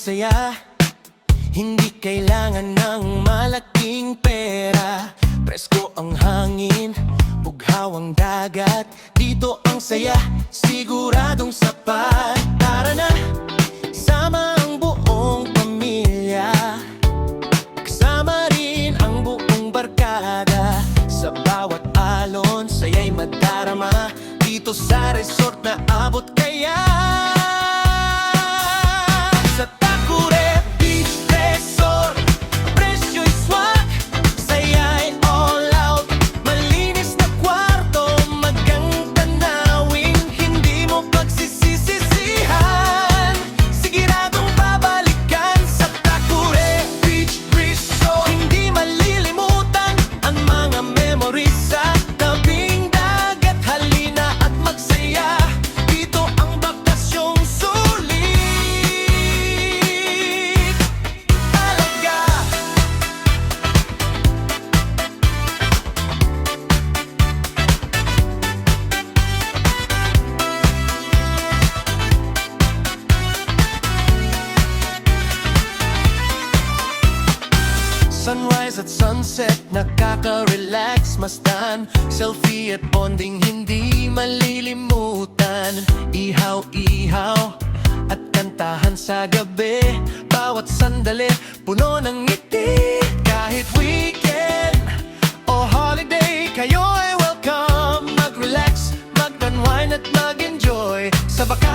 saya. Hindi kailangan ng malaking pera. Presko ang hangin, bughaw ang dagat. Dito ang saya, siguradong sapat. Tara na, sama ang buong pamilya, kasama rin ang buong barkada. Sa bawat alon, saya'y madarama. Dito sa resort na abot kaya. Sa Takure Beach Resort, presyo'y swak, saya'y all out. Malinis na kwarto, magang tanawin, hindi mo pagsisisisihan. Siguradong babalikan sa Takure Beach Resort. Hindi malilimutan ang mga memories sa tabing dagat. Halina at magsaya, dito ang bakasyong sulit. Talaga. Sunrise at sunset, nakaka-relax, masdan. Selfie at bonding, hindi malilimutan. Ihaw-ihaw at kantahan sa gabi. Bawat sandali, puno ng ngiti. Kahit weekend o holiday, kayo ay welcome. Mag-relax, mag-unwind at mag-enjoy sa bakasyon.